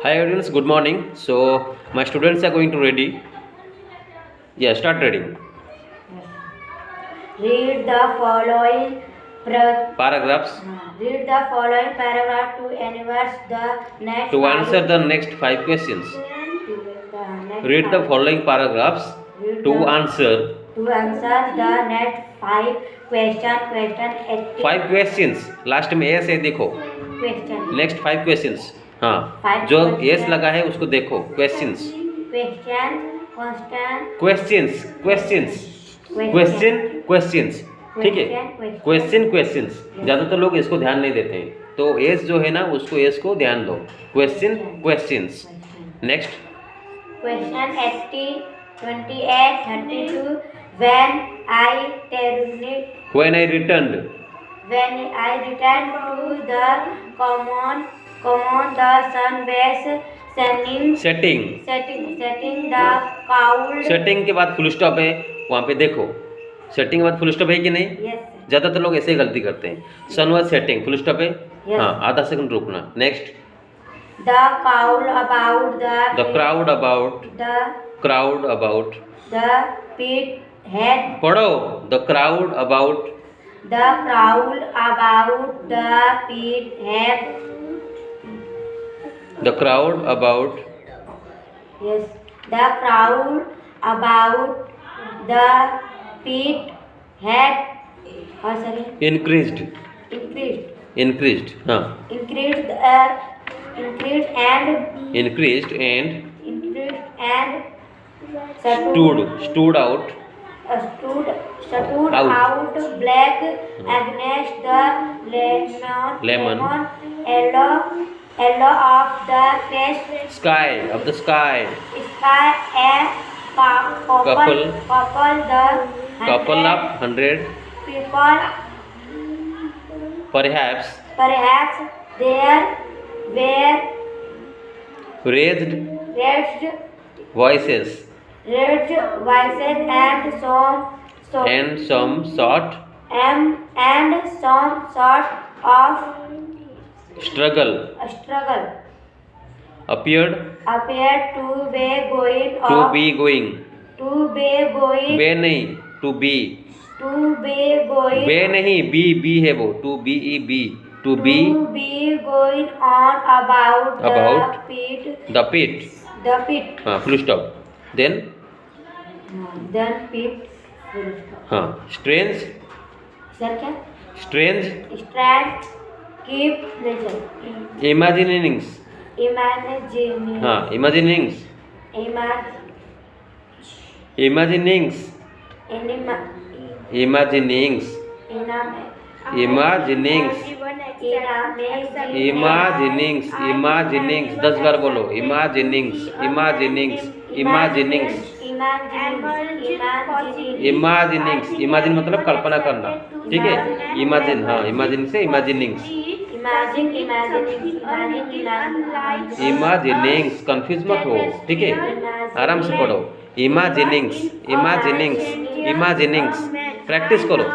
Hi audience, good morning. So my students are going to ready. Yeah, start reading. Read the following Paragraphs Read the following paragraph to answer the next to answer the next 5 questions. Read the following paragraphs to answer the next 5 questions. 5 questions. Last में S है देखो. Question. Next 5 questions. हाँ, जो S लगा है उसको देखो. Questions. ठीक है. क्वेश्चंस. ज़्यादातर लोग इसको ध्यान नहीं देते हैं, तो एस जो है ना उसको एस को ध्यान दो. Questions. Next. Question 80, 28, 32. When I returned to the common, the sun was setting. The cold. Setting के बाद फुल स्टॉप है, वहाँ पे देखो. सेटिंग के बाद फुल स्टॉप है कि नहीं? Yes. ज़्यादातर लोग ऐसे ही गलती करते हैं. सन वाज सेटिंग, फुल स्टॉप है. Yes. हाँ, आधा सेकंड रुकना. Next. The crowd about the pit had. पढ़ो. The crowd about The crowd about the pit had. The crowd about Yes. The crowd about the pit had. increased. हाँ. Increased and stood out out black against the Lemon. yellow of the sky and Couple couple of 100 people. perhaps There were raised voices and some sort of struggle appeared to be going बे नहीं to be बे नहीं B है वो to be going on about the pit हाँ full stop then pit full stop. हाँ strange keep imaginings हाँ imaginings imaginings 10 बार बोलो. imaginings imagine मतलब कल्पना करना. ठीक है. imagine हाँ imagine से imaginings कंफ्यूज मत हो. ठीक है. आराम से पढ़ो. imaginings प्रैक्टिस करो.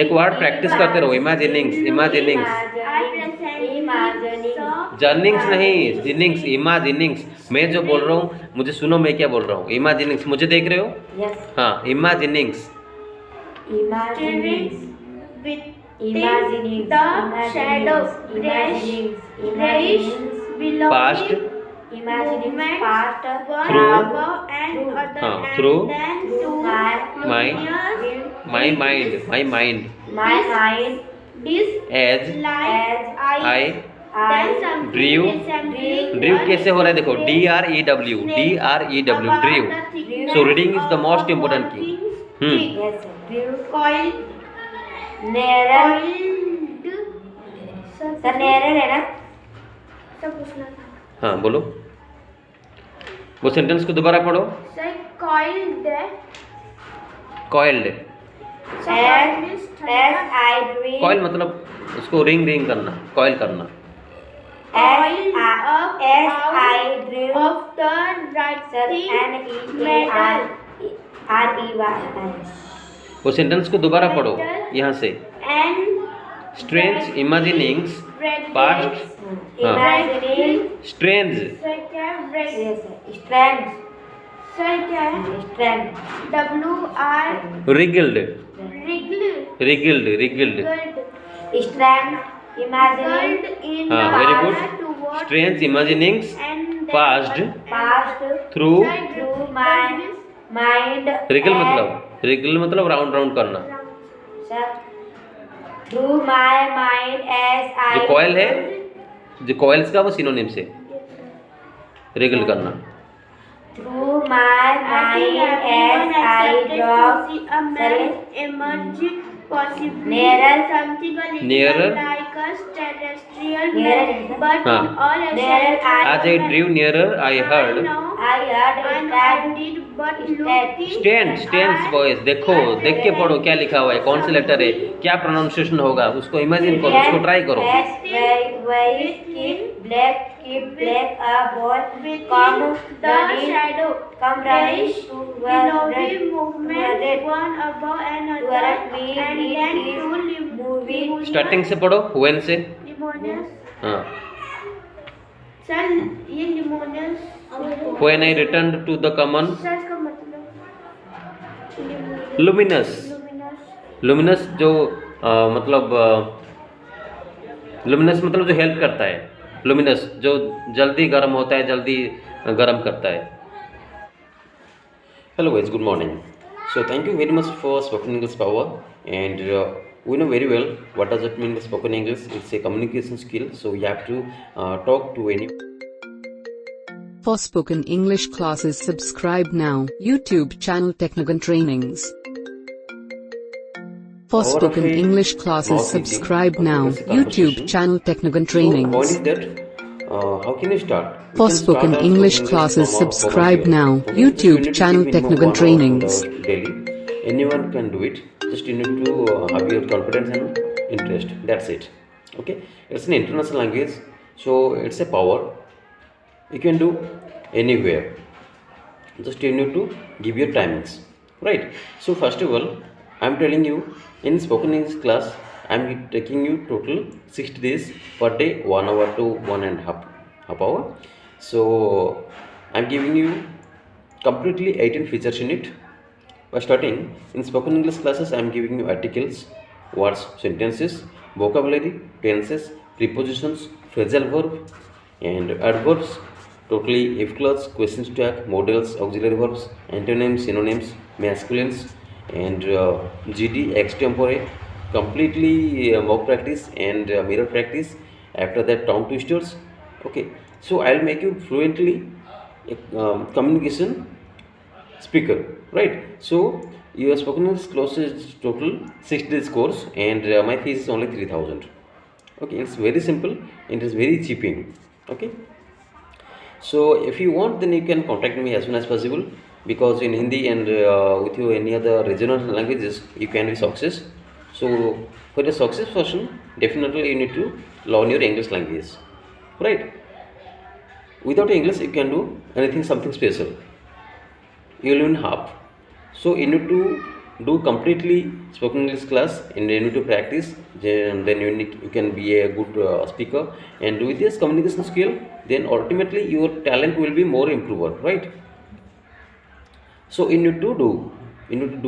एक वर्ड प्रैक्टिस करते रहो. imaginings जर्निंग्स नहीं imaginings. मैं जो बोल रहा हूँ मुझे सुनो, मैं क्या बोल रहा हूँ. imaginings मुझे देख रहे हो? Yes. हाँ imaginings the shadow past through my mind as I drew कैसे हो रहा है देखो. DREW drew. So reading is the most important key. Neral है ना. हाँ बोलो. वो सेंटेंस को दोबारा पढ़ो. coiled कॉइल मतलब उसको रिंग करना. कॉइल करना. वो सेंटेंस को दोबारा पढ़ो यहाँ से. strange imaginings past Imagining. Strange. Yes, strange. Strange. Wriggled. Wriggled. Strange. Imagining. Very good. Strange imaginings passed through. Through my mind. Wriggle मतलब राउंड राउंड करना. Through my mind as जो I. कॉयल है, जो कॉइल्स का वो synonym से wriggle करना. Through my mind as I drop. Nearer. like us terrestrial Nearer. but हाँ. all Nearer As I drew nearer, I heard. I heard I did but look Stands boys. देखो, देख के पढ़ो क्या लिखा हुआ है, कौन से लेटर है, क्या प्रोनाउंसिएशन होगा, उसको इमेजिन करो, उसको ट्राई करो. keep black a boy come the shadow running Belowy movements one above another toward me. and It then is two moving. Starting से पढ़ो, when से. limonius हाँ. सर ये limonius When I returned to the common. Sir इसका मतलब Luminous. Luminous जो luminous मतलब जो हेल्प करता है, लुमिनस जो जल्दी गर्म होता है, जल्दी गर्म करता है. Hello guys, good morning. So thank you very much for spoken English power, and we know very well what does it mean by spoken English. It's a communication skill, so you have to talk to any. For spoken English classes, subscribe now YouTube channel Technogon Trainings. For spoken English classes, subscribe now YouTube channel Technogon So point Trainings. is that how can you start? For spoken English classes, subscribe now YouTube channel Technogon Trainings. Daily, anyone can do it. Just you need to have your confidence and interest. That's it. Okay, it's an international language, so it's a power. You can do anywhere. Just you need to give your timings, right? So first of all, I'm telling you, in spoken English class, I'm taking you total 60 days per day, 1 hour to 1.5 hour. So I'm giving you completely 18 features in it. By starting in spoken English classes, I'm giving you articles, words, sentences, vocabulary, tenses, prepositions, phrasal verb, and adverbs. Totally if clause, questions tag, models, auxiliary verbs, antonyms, synonyms, masculines, and GD, extempore, completely mock practice and mirror practice. After that, tongue twisters. Okay, so I'll make you fluently communication speaker, right? So your spoken English course is total 6 days course, and my fees is only 3,000. Okay, it's very simple and it is very cheaping. Okay, so if you want, then you can contact me as soon as possible, because in Hindi and with you any other regional languages you can be success. So for the success person, definitely you need to learn your English language, right? Without English you can do anything, something special. You will in half. So you need to do completely spoken English class, and you need to practice. Then you can be a good speaker, and with this communication skill, then ultimately your talent will be more improved, right? So you need to do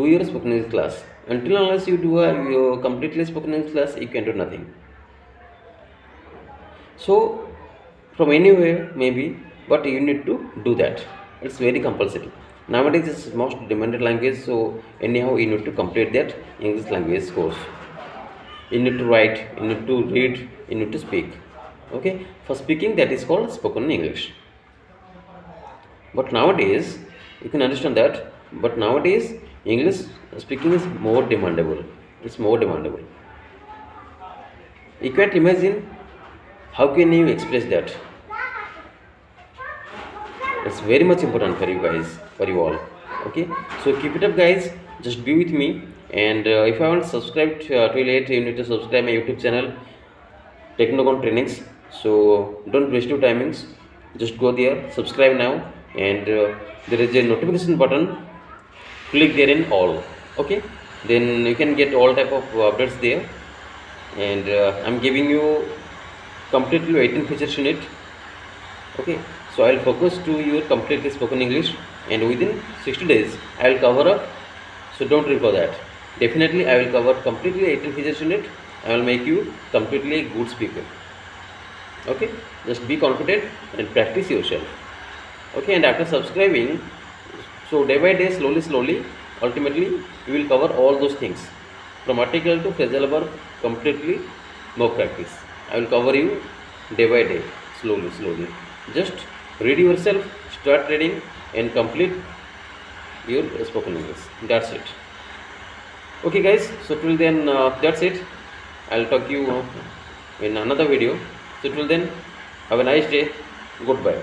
your spoken English class. Until unless you do your completely spoken English class, you can do nothing. So from anywhere maybe, but you need to do that. It's very compulsory. Nowadays it's most demanded language, so anyhow you need to complete that English language course. You need to write, you need to read, you need to speak. Okay, for speaking, that is called spoken English. But nowadays you can understand that, but nowadays English speaking is more demandable. It's more demandable. You can't imagine how can you express that. It's very much important for you guys, for you all. Okay, so keep it up guys, just be with me, and if you haven't subscribed till yet, you need to subscribe my YouTube channel Technogon Trainings. So don't waste your timings, just go there, subscribe now, and there is a notification button, click there in all. Okay, then you can get all type of updates there, and I'm giving you completely 18 features in it. Okay, so I'll focus to your completely spoken English, and within 60 days I'll cover up. So don't worry for that. Definitely I will cover completely 18 features in it. I will make you completely a good speaker. Okay, just be confident and practice yourself. Okay, and after subscribing, so day by day, slowly, ultimately you will cover all those things from article to phrasal verb, completely mock practice. I will cover you day by day, slowly. Just read yourself, start reading, and complete your spoken English. That's it. Okay, guys. So till then, that's it. I'll talk you in another video. So till then, have a nice day. Goodbye.